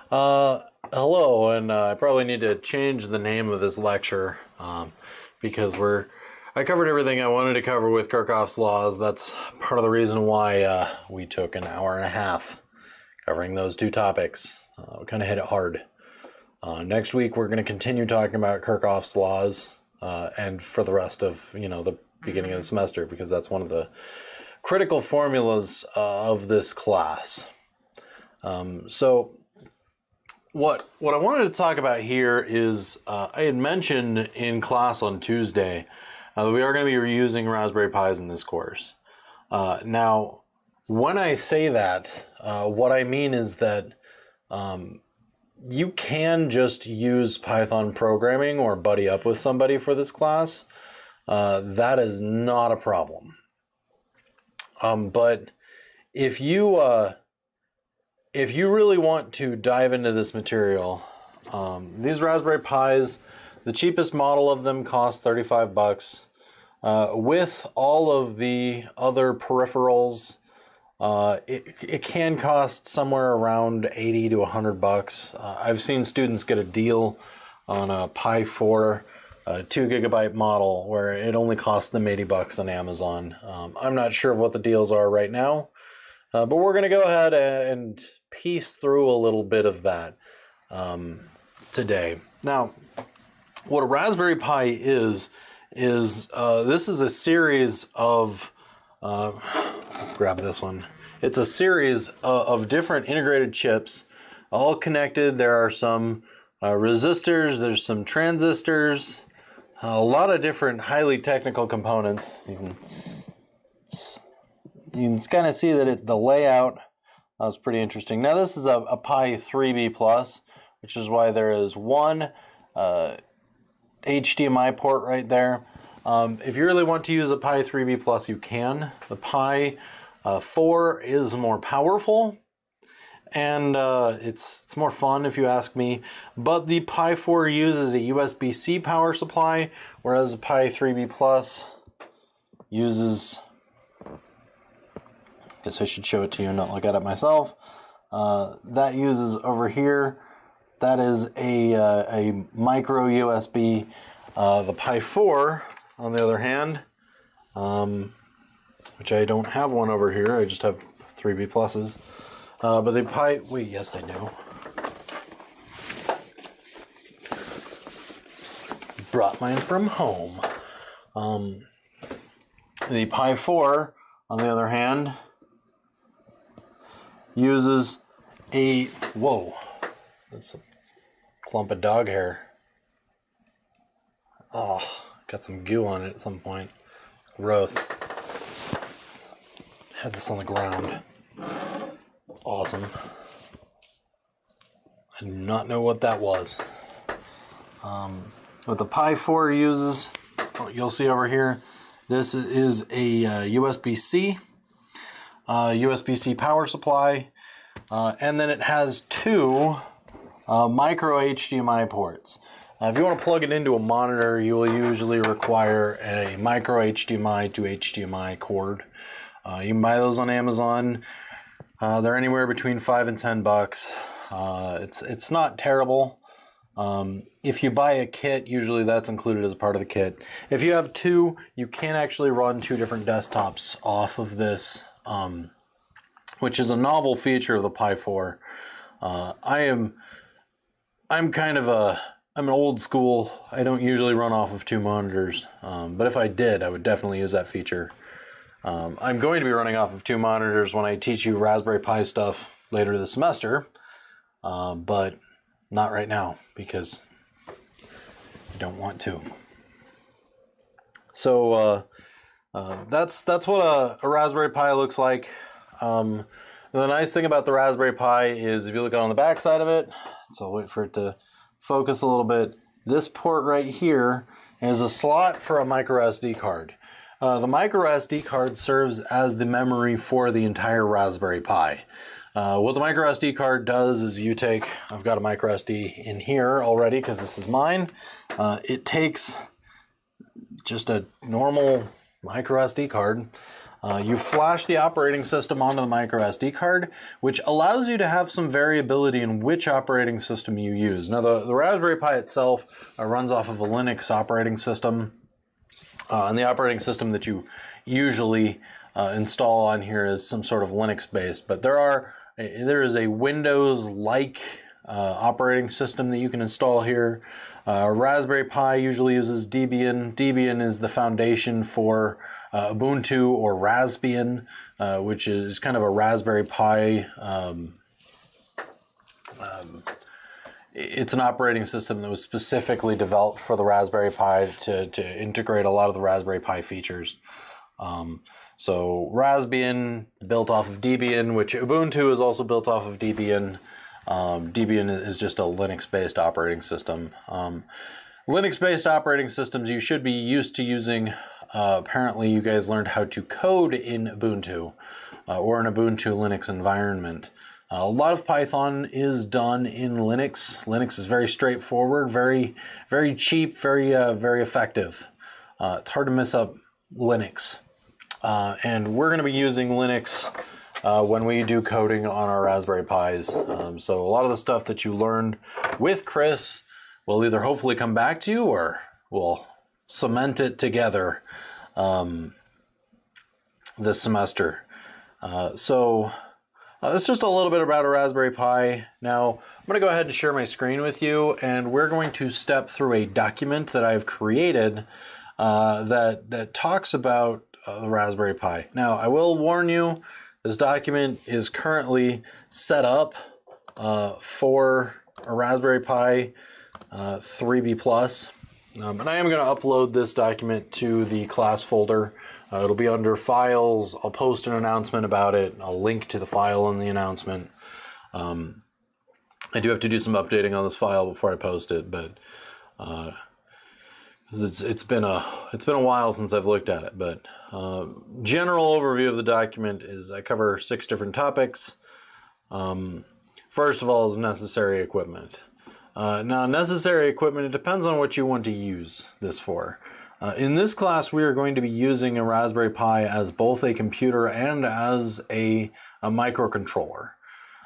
Hello, and I probably need to change the name of this lecture because I covered everything I wanted to cover with Kirchoff's laws. That's part of the reason why we took an hour and a half covering those two topics. We kind of hit it hard. Next week, we're going to continue talking about Kirchoff's laws and for the rest of, the beginning of the semester, because that's one of the critical formulas of this class. So what I wanted to talk about here is I had mentioned in class on Tuesday that we are going to be reusing Raspberry Pis in this course. Now, when I say that, what I mean is that you can just use Python programming or buddy up with somebody for this class. That is not a problem. But if you really want to dive into this material, these Raspberry Pis, the cheapest model of them costs $35. With all of the other peripherals, it can cost somewhere around 80 to 100 bucks. I've seen students get a deal on a Pi 4 2 gigabyte model where it only costs them 80 bucks on Amazon. I'm not sure of what the deals are right now, but we're going to go ahead and piece through a little bit of that today. Now, what a Raspberry Pi is this is a series of grab this one. It's a series of different integrated chips, all connected. There are some resistors, there's some transistors, a lot of different highly technical components. You can kind of see that the layout was pretty interesting. Now this is a Pi 3B+, which is why there is one HDMI port right there. If you really want to use a Pi 3B+, you can. The Pi 4 is more powerful, and it's more fun if you ask me. But the Pi 4 uses a USB-C power supply, whereas the Pi 3B+ uses, I guess I should show it to you and not look at it myself. That uses over here, that is a micro USB. The Pi 4, on the other hand, which I don't have one over here, I just have 3B+. But the Pi, wait, yes I do. Brought mine from home. The Pi 4, on the other hand, uses whoa, that's a clump of dog hair. Oh, got some goo on it at some point. Gross. Had this on the ground. It's awesome. I do not know what that was. What the Pi 4 uses, you'll see over here, this is a USB-C. USB-C power supply, and then it has two micro HDMI ports. If you want to plug it into a monitor, you will usually require a micro HDMI to HDMI cord. You can buy those on Amazon. They're anywhere between $5 and $10. It's not terrible. If you buy a kit, usually that's included as a part of the kit. If you have two, you can actually run two different desktops off of this, which is a novel feature of the Pi 4. I'm an old school. I don't usually run off of two monitors, but if I did, I would definitely use that feature. I'm going to be running off of two monitors when I teach you Raspberry Pi stuff later this semester, but not right now because I don't want to. So that's what a Raspberry Pi looks like. The nice thing about the Raspberry Pi is if you look on the back side of it, so I'll wait for it to focus a little bit. This port right here is a slot for a micro SD card. The micro SD card serves as the memory for the entire Raspberry Pi. What the micro SD card does is I've got a micro SD in here already because this is mine. It takes just a normal micro SD card, You flash the operating system onto the micro SD card, which allows you to have some variability in which operating system you use. Now, the Raspberry Pi itself runs off of a Linux operating system, and the operating system that you usually install on here is some sort of Linux-based, but there is a Windows-like operating system that you can install here. Raspberry Pi usually uses Debian. Debian is the foundation for Ubuntu or Raspbian, which is kind of a Raspberry Pi. It's an operating system that was specifically developed for the Raspberry Pi to integrate a lot of the Raspberry Pi features. So Raspbian built off of Debian, which Ubuntu is also built off of Debian. Debian is just a Linux-based operating system. Linux-based operating systems you should be used to using. Apparently you guys learned how to code in Ubuntu or an Ubuntu Linux environment. A lot of Python is done in Linux. Linux is very straightforward, very cheap, very effective. It's hard to mess up Linux. And we're going to be using Linux when we do coding on our Raspberry Pis. So a lot of the stuff that you learned with Chris will either hopefully come back to you or we'll cement it together this semester. So that's just a little bit about a Raspberry Pi. Now I'm going to go ahead and share my screen with you, and we're going to step through a document that I've created that talks about the Raspberry Pi. Now I will warn you, this document is currently set up for a Raspberry Pi 3B Plus. And I am going to upload this document to the class folder. It'll be under files. I'll post an announcement about it. I'll link to the file in the announcement. I do have to do some updating on this file before I post it, but it's been a while since I've looked at it. But general overview of the document is I cover 6 different topics. First of all is necessary equipment. Now, necessary equipment, it depends on what you want to use this for. In this class, we are going to be using a Raspberry Pi as both a computer and as a microcontroller.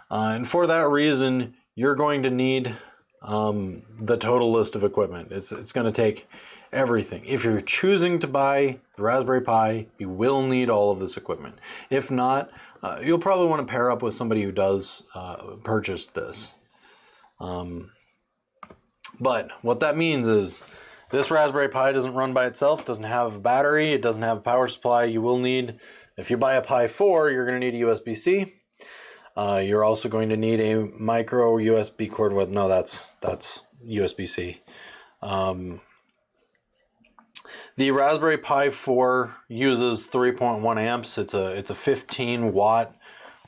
And for that reason, you're going to need the total list of equipment. It's going to take everything. If you're choosing to buy the Raspberry Pi, you will need all of this equipment. If not, you'll probably want to pair up with somebody who does purchase this. But what that means is this Raspberry Pi doesn't run by itself, doesn't have a battery, it doesn't have a power supply. You will need, if you buy a Pi 4, you're going to need a USB-C. You're also going to need a micro USB cord with, no, that's USB-C. The Raspberry Pi 4 uses 3.1 amps. It's a 15 watt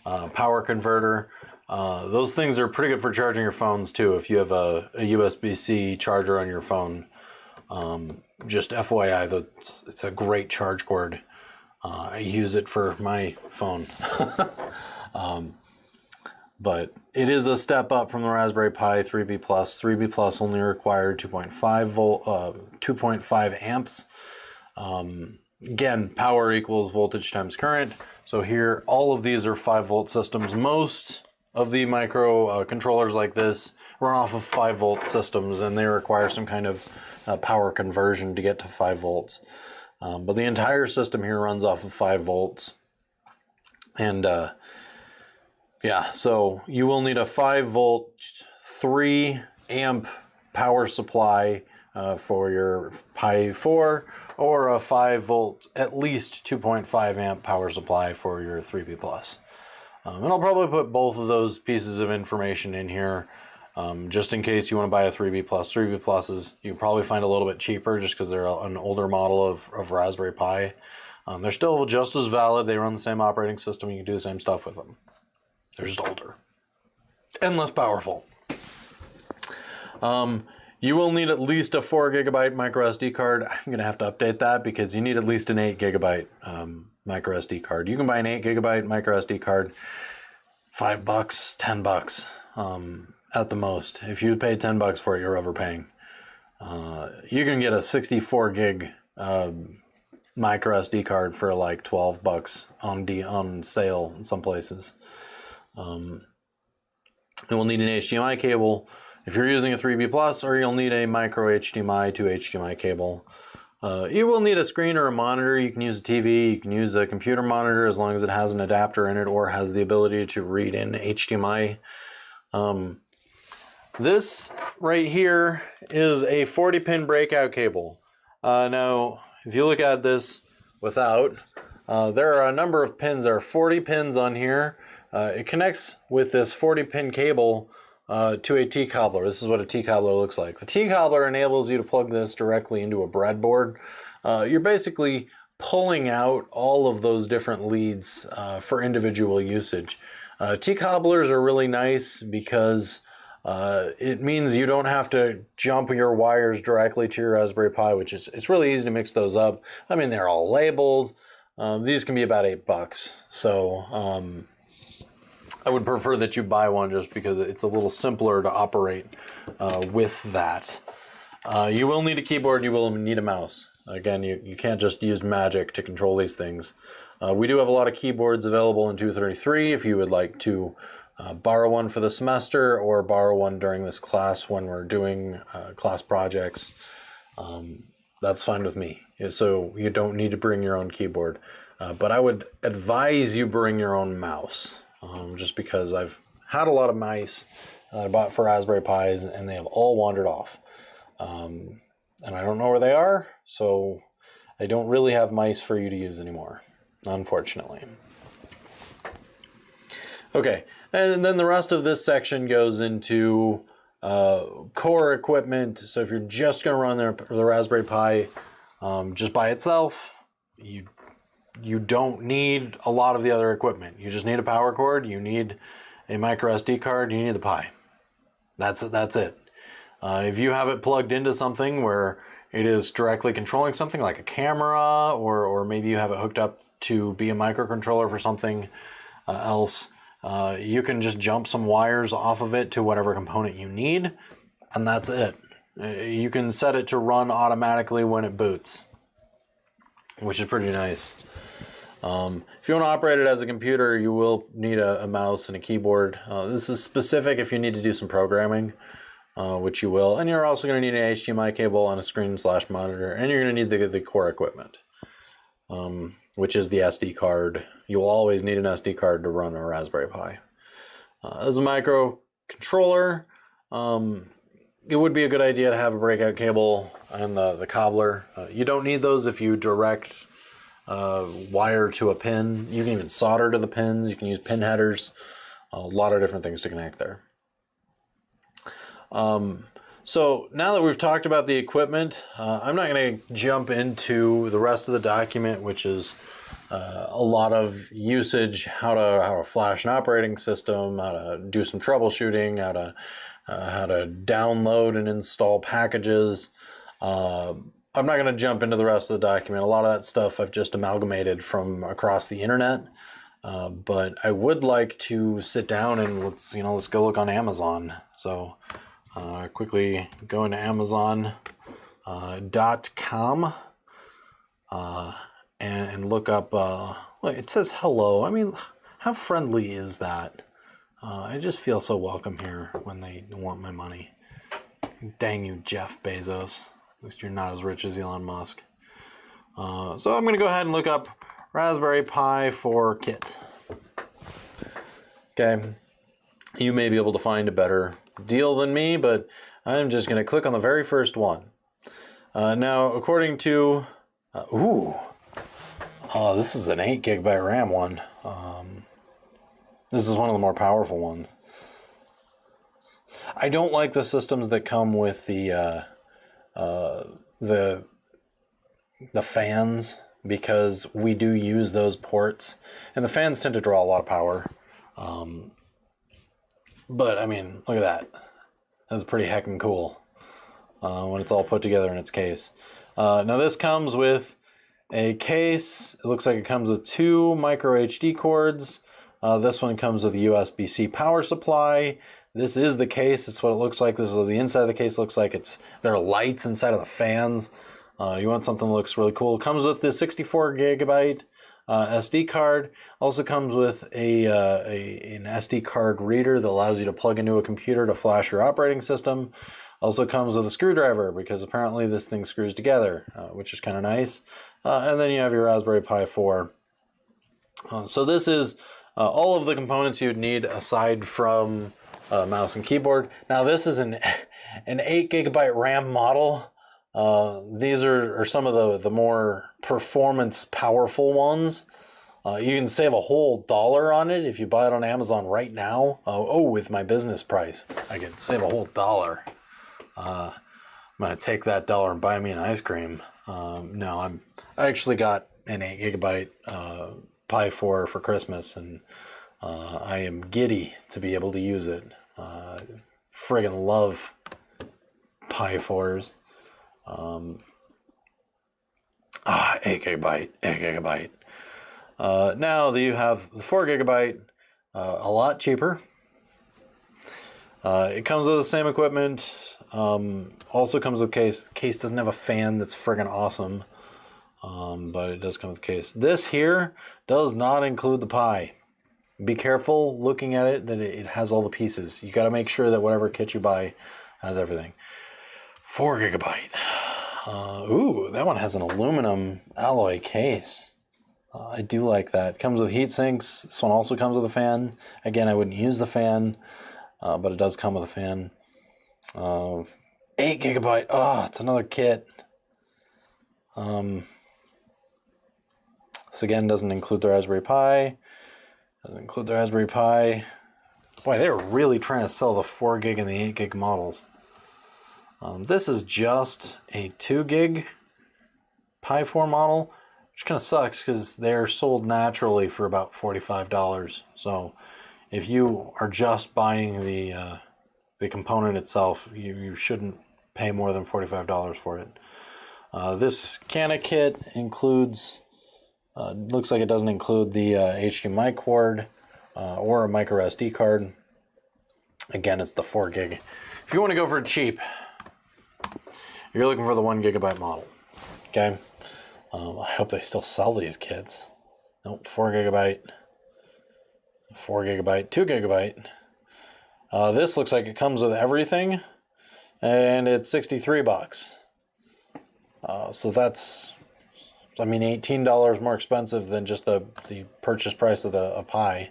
power converter. Those things are pretty good for charging your phones too. If you have a USB-C charger on your phone, just FYI, it's a great charge cord. I use it for my phone. But it is a step up from the Raspberry Pi 3B Plus. 3B Plus only required 2.5 amps. Again, power equals voltage times current. So here, all of these are 5 volt systems. Most of the micro controllers like this run off of 5 volt systems, and they require some kind of power conversion to get to 5 volts. But the entire system here runs off of 5 volts. And yeah, so you will need a 5 volt, 3 amp power supply for your Pi 4, or a 5 volt, at least 2.5 amp power supply for your 3B Plus. And I'll probably put both of those pieces of information in here just in case you want to buy a 3B Plus. 3B Pluses you probably find a little bit cheaper just because they're an older model of Raspberry Pi. They're still just as valid. They run the same operating system. You can do the same stuff with them. They're just older and less powerful. You will need at least a 4 gigabyte micro SD card. I'm going to have to update that because you need at least an 8 gigabyte micro SD card. You can buy an 8 gigabyte micro SD card, $5, $10 at the most. If you pay $10 for it, you're overpaying. You can get a 64 gig micro SD card for like 12 bucks on sale in some places. And we'll need an HDMI cable if you're using a 3B Plus, or you'll need a micro HDMI to HDMI cable. You will need a screen or a monitor. You can use a TV, you can use a computer monitor as long as it has an adapter in it or has the ability to read in HDMI. This right here is a 40-pin breakout cable. Now, if you look at this without, there are a number of pins. There are 40 pins on here. It connects with this 40-pin cable to a T-cobbler. This is what a T-cobbler looks like. The T-cobbler enables you to plug this directly into a breadboard. You're basically pulling out all of those different leads for individual usage. T-cobblers are really nice because it means you don't have to jump your wires directly to your Raspberry Pi, which is, it's really easy to mix those up. I mean, they're all labeled. These can be about $8. So I would prefer that you buy one just because it's a little simpler to operate with that. You will need a keyboard, you will need a mouse. Again, you can't just use magic to control these things. We do have a lot of keyboards available in 233 if you would like to borrow one for the semester or borrow one during this class when we're doing class projects. That's fine with me. So you don't need to bring your own keyboard. But I would advise you bring your own mouse. Just because I've had a lot of mice that I bought for Raspberry Pis and they have all wandered off. And I don't know where they are, so I don't really have mice for you to use anymore, unfortunately. Okay, and then the rest of this section goes into core equipment. So if you're just going to run the Raspberry Pi just by itself, you don't need a lot of the other equipment. You just need a power cord, you need a micro SD card, you need the Pi. That's it. If you have it plugged into something where it is directly controlling something like a camera, or maybe you have it hooked up to be a microcontroller for something else, you can just jump some wires off of it to whatever component you need, and that's it. You can set it to run automatically when it boots, which is pretty nice. If you want to operate it as a computer, you will need a mouse and a keyboard. This is specific if you need to do some programming, which you will. And you're also going to need an HDMI cable and a screen/monitor, and you're going to need the core equipment, which is the SD card. You will always need an SD card to run a Raspberry Pi. As a microcontroller, it would be a good idea to have a breakout cable and the cobbler. You don't need those if you direct wire to a pin. You can even solder to the pins. You can use pin headers. A lot of different things to connect there. So now that we've talked about the equipment, I'm not going to jump into the rest of the document, which is a lot of usage, how to flash an operating system, how to do some troubleshooting, how to download and install packages. I'm not going to jump into the rest of the document. A lot of that stuff I've just amalgamated from across the internet. But I would like to sit down and let's go look on Amazon. So quickly go into Amazon.com and look up. It says hello. I mean, how friendly is that? I just feel so welcome here when they want my money. Dang you, Jeff Bezos. At least you're not as rich as Elon Musk. So I'm going to go ahead and look up Raspberry Pi for kit. Okay. You may be able to find a better deal than me, but I'm just going to click on the very first one. Now, according to... this is an 8 gigabyte RAM one. This is one of the more powerful ones. I don't like the systems that come with the fans, because we do use those ports, and the fans tend to draw a lot of power. But I mean, look at that. That's pretty heckin' cool when it's all put together in its case. Now this comes with a case. It looks like it comes with 2 micro HD cords. This one comes with a USB-C power supply. This is the case. It's what it looks like. This is what the inside of the case looks like. There are lights inside of the fans. You want something that looks really cool. It comes with the 64 gigabyte SD card. Also comes with an SD card reader that allows you to plug into a computer to flash your operating system. Also comes with a screwdriver because apparently this thing screws together, which is kind of nice. And then you have your Raspberry Pi 4. So this is all of the components you'd need aside from mouse and keyboard. Now this is an 8 gigabyte RAM model. These are some of the more performance powerful ones. You can save a whole $1 on it if you buy it on Amazon right now. With my business price, I can save a whole $1. I'm gonna take that $1 and buy me an ice cream. No, I actually got an 8 gigabyte Pi 4 for Christmas, and I am giddy to be able to use it. Friggin' love Pi 4s. 8 gigabyte. Now that you have the 4 gigabyte, a lot cheaper. It comes with the same equipment. Also comes with a case. Case doesn't have a fan that's friggin' awesome. But it does come with a case. This here does not include the Pi. Be careful looking at it that it has all the pieces. You got to make sure that whatever kit you buy has everything. 4 gigabyte. Ooh, that one has an aluminum alloy case. I do like that. Comes with heat sinks. This one also comes with a fan. Again, I wouldn't use the fan, but it does come with a fan. 8 gigabyte. Oh, it's another kit. This again doesn't include the Raspberry Pi. Doesn't include the Raspberry Pi. Boy, they're really trying to sell the 4 gig and the 8 gig models. This is just a 2 gig Pi 4 model, which kind of sucks because they're sold naturally for about $45. So if you are just buying the component itself, you shouldn't pay more than $45 for it. This Cana kit includes, looks like it doesn't include the HDMI cord or a micro SD card. Again, it's the 4 gig. If you want to go for cheap, you're looking for the 1 gigabyte model. Okay. I hope they still sell these kits. Nope, 4 gigabyte, 4 gigabyte, 2 gigabyte. This looks like it comes with everything, and it's $63. So that's, I mean, $18 more expensive than just the purchase price of a Pi.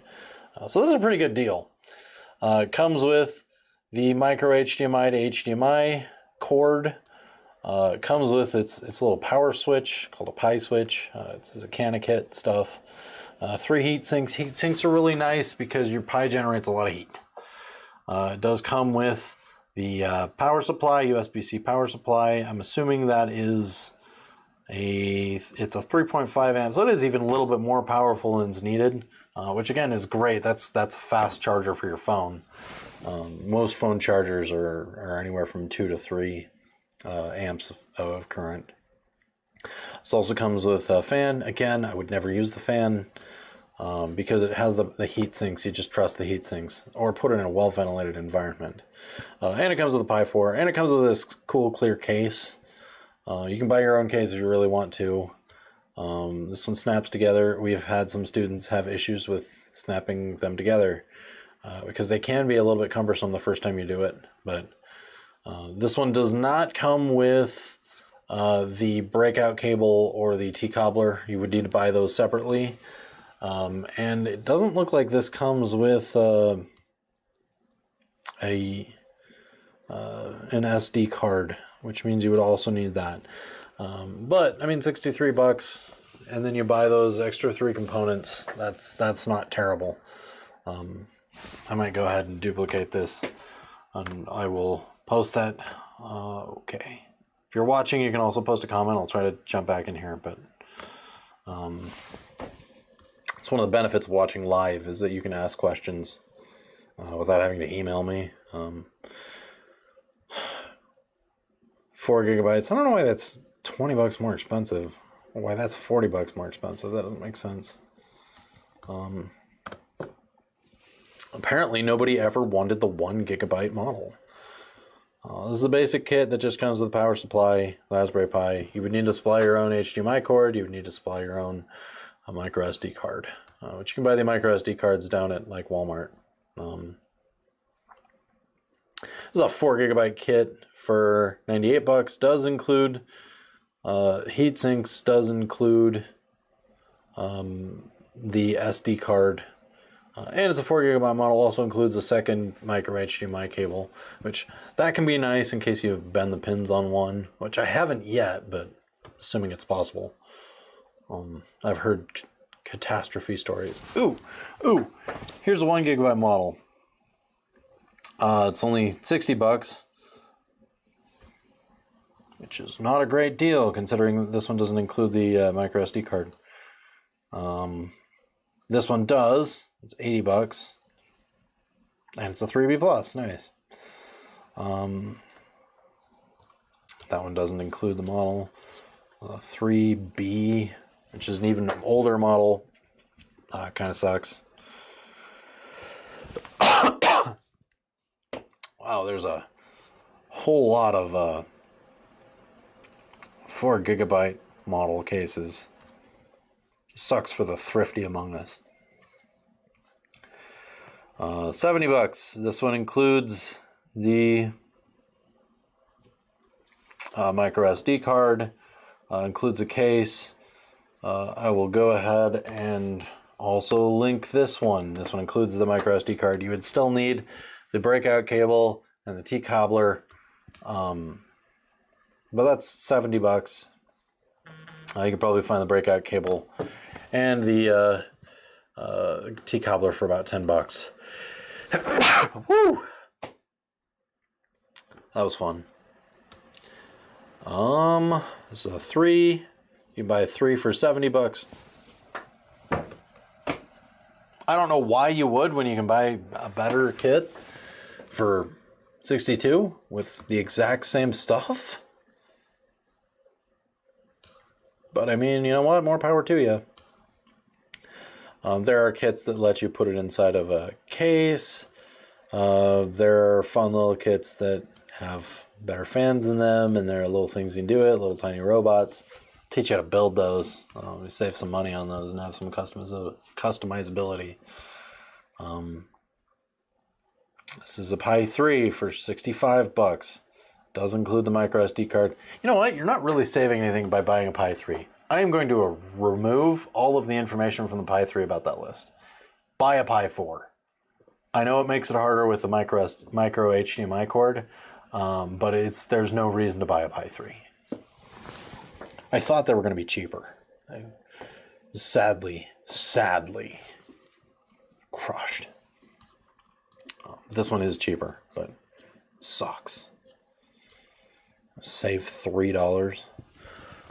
So this is a pretty good deal. It comes with the micro HDMI to HDMI cord. It comes with its little power switch called a Pi switch. It's a Cana kit stuff. 3 heat sinks. Heat sinks are really nice because your Pi generates a lot of heat. It does come with the power supply, USB-C power supply. I'm assuming that is it's a 3.5 amp, so it is even a little bit more powerful than is needed, which again is great. That's a fast charger for your phone. Most phone chargers are anywhere from 2 to 3 amps of current. This also comes with a fan. Again, I would never use the fan because it has the heat sinks. You just trust the heat sinks or put it in a well-ventilated environment. And it comes with a Pi 4, and it comes with this cool clear case. You can buy your own case if you really want to. This one snaps together. We've had some students have issues with snapping them together because they can be a little bit cumbersome the first time you do it. But this one does not come with the breakout cable or the T-cobbler. You would need to buy those separately. And it doesn't look like this comes with an SD card, which means you would also need that. But I mean, $63, and then you buy those extra 3 components. That's not terrible. I might go ahead and duplicate this, and I will post that. Okay. If you're watching, you can also post a comment. I'll try to jump back in here, but it's one of the benefits of watching live is that you can ask questions without having to email me. 4 gigabytes. I don't know why that's $20 more expensive. Or why that's $40 more expensive. That doesn't make sense. Apparently nobody ever wanted the 1 gigabyte model. This is a basic kit that just comes with a power supply, Raspberry Pi. You would need to supply your own HDMI cord. You would need to supply your own micro SD card, which you can buy the micro SD cards down at like Walmart. This is a 4 GB kit for 98 bucks. Does include heat sinks. Does include the SD card. And it's a 4 GB model, also includes a second micro HDMI cable, which that can be nice in case you bend the pins on one, which I haven't yet, but assuming it's possible. I've heard catastrophe stories. Ooh, here's a 1 GB model. It's only 60 bucks, which is not a great deal considering this one doesn't include the micro SD card. This one does. It's 80 bucks. And it's a 3B plus. Nice. That one doesn't include the model. 3B, which is an even older model. Kind of sucks. Wow, there's a whole lot of 4 GB model cases. Sucks for the thrifty among us. 70 bucks. This one includes the micro SD card, includes a case. I will go ahead and also link this one. This one includes the micro SD card. You would still need the breakout cable and the T-cobbler, but that's 70 bucks. You could probably find the breakout cable and the T-cobbler for about 10 bucks. Woo! That was fun. This is a 3. You can buy a 3 for 70 bucks. I don't know why you would when you can buy a better kit for 62 with the exact same stuff. But I mean, you know what? More power to you. There are kits that let you put it inside of a case. There are fun little kits that have better fans in them, and there are little things you can do it, little tiny robots. Teach you how to build those. We save some money on those and have some customizability. This is a Pi 3 for 65 bucks. Does include the micro SD card. You know what? You're not really saving anything by buying a Pi 3. I am going to remove all of the information from the Pi 3 about that list. Buy a Pi 4. I know it makes it harder with the micro HDMI cord, but there's no reason to buy a Pi 3. I thought they were going to be cheaper. I was sadly crushed. This one is cheaper, but it sucks. Save $3.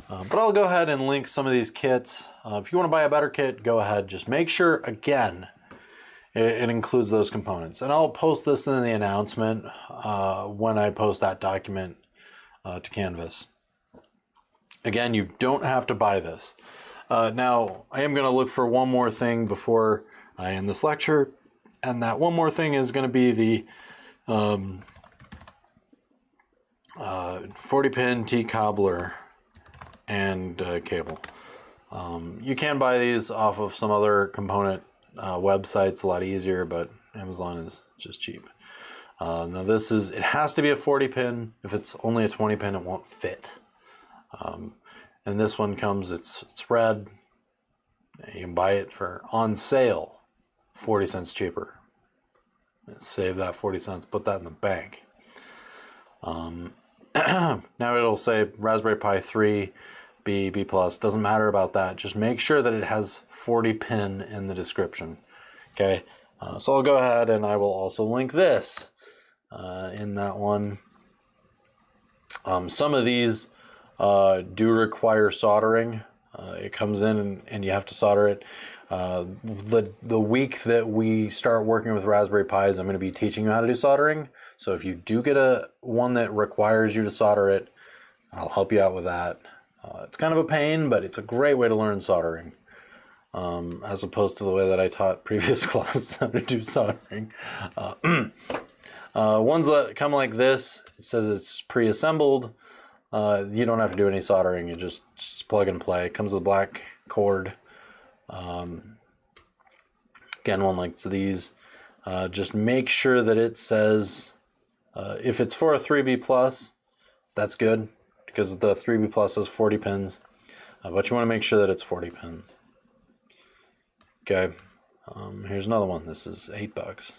But I'll go ahead and link some of these kits. If you want to buy a better kit, go ahead. Just make sure, again, it includes those components. And I'll post this in the announcement when I post that document to Canvas. Again, you don't have to buy this. Now, I am going to look for one more thing before I end this lecture. And that one more thing is going to be the 40-pin T-cobbler and cable. You can buy these off of some other component websites, a lot easier, but Amazon is just cheap. Now it has to be a 40-pin. If it's only a 20-pin, it won't fit. And this one comes, it's red. You can buy it for on sale, 40 cents cheaper. Save that 40 cents, put that in the bank. Now it'll say Raspberry Pi 3, B plus. Doesn't matter about that. Just make sure that it has 40 pin in the description. Okay, so I'll go ahead and I will also link this in that one. Some of these do require soldering. It comes in and you have to solder it. The week that we start working with Raspberry Pis, I'm going to be teaching you how to do soldering. So if you do get one that requires you to solder it, I'll help you out with that. It's kind of a pain, but it's a great way to learn soldering, as opposed to the way that I taught previous classes how to do soldering. Ones that come like this, it says it's pre-assembled. You don't have to do any soldering. You just plug and play. It comes with a black cord. Again, one like these. Just make sure that it says, if it's for a 3B plus, that's good, because the 3B plus is 40 pins. But you want to make sure that it's 40 pins. Okay. Here's another one. This is $8.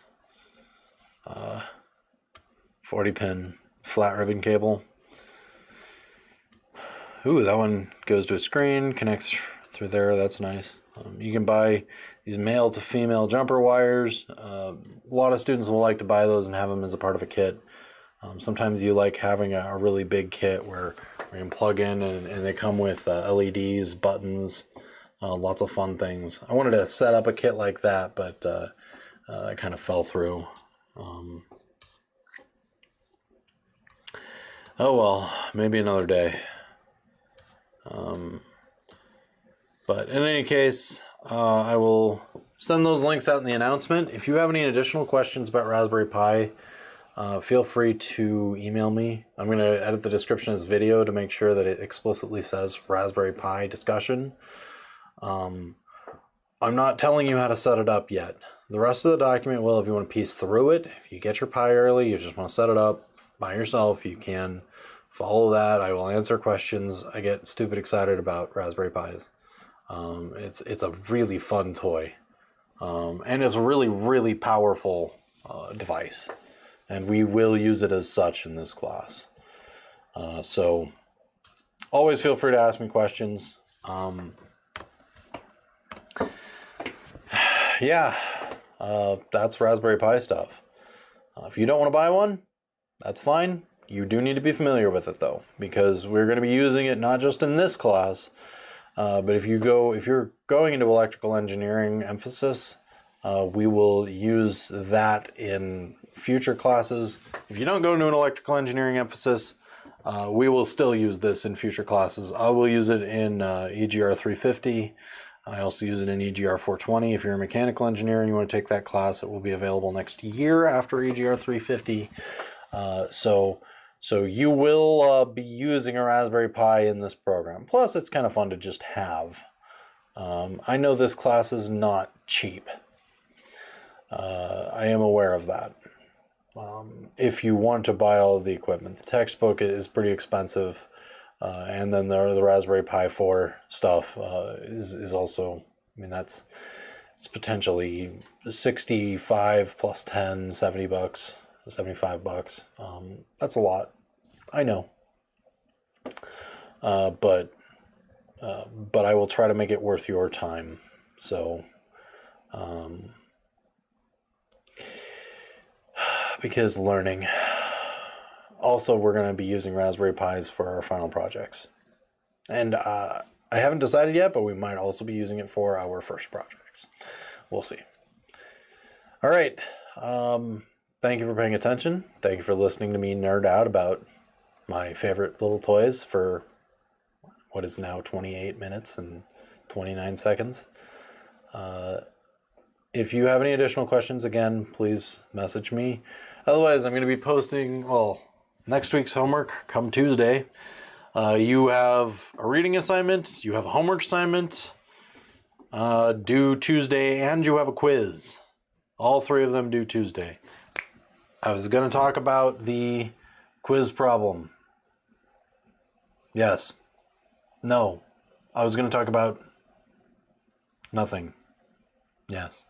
40 pin flat ribbon cable. Ooh, that one goes to a screen, connects through there. That's nice. You can buy these male to female jumper wires. A lot of students will like to buy those and have them as a part of a kit. Sometimes you like having a really big kit where you can plug in and they come with LEDs, buttons, lots of fun things. I wanted to set up a kit like that, but I kind of fell through. Oh well, maybe another day. But in any case, I will send those links out in the announcement. If you have any additional questions about Raspberry Pi, feel free to email me. I'm going to edit the description of this video to make sure that it explicitly says Raspberry Pi discussion. I'm not telling you how to set it up yet. The rest of the document will if you want to piece through it. If you get your Pi early, you just want to set it up by yourself, you can follow that. I will answer questions. I get stupid excited about Raspberry Pis. It's a really fun toy. And it's a really, really powerful device. And we will use it as such in this class. So always feel free to ask me questions. Yeah, that's Raspberry Pi stuff. If you don't want to buy one, that's fine. You do need to be familiar with it though, because we're going to be using it not just in this class, but if you're going into electrical engineering emphasis, we will use that in future classes. If you don't go into an electrical engineering emphasis, we will still use this in future classes. I will use it in EGR 350. I also use it in EGR 420. If you're a mechanical engineer and you want to take that class, it will be available next year after EGR 350. So you will be using a Raspberry Pi in this program. Plus, it's kind of fun to just have. I know this class is not cheap. I am aware of that. If you want to buy all of the equipment, the textbook is pretty expensive, and then the Raspberry Pi 4 stuff is also. I mean, it's potentially 65 plus 10, $70. $75. That's a lot. I know. But I will try to make it worth your time. So, because learning. Also, we're going to be using Raspberry Pis for our final projects. And I haven't decided yet, but we might also be using it for our first projects. We'll see. All right. Thank you for paying attention. Thank you for listening to me nerd out about my favorite little toys for what is now 28 minutes and 29 seconds. If you have any additional questions, again, please message me. Otherwise, I'm going to be posting, next week's homework come Tuesday. You have a reading assignment, you have a homework assignment due Tuesday, and you have a quiz. All three of them due Tuesday. I was going to talk about the quiz problem. Yes. No. I was going to talk about nothing. Yes.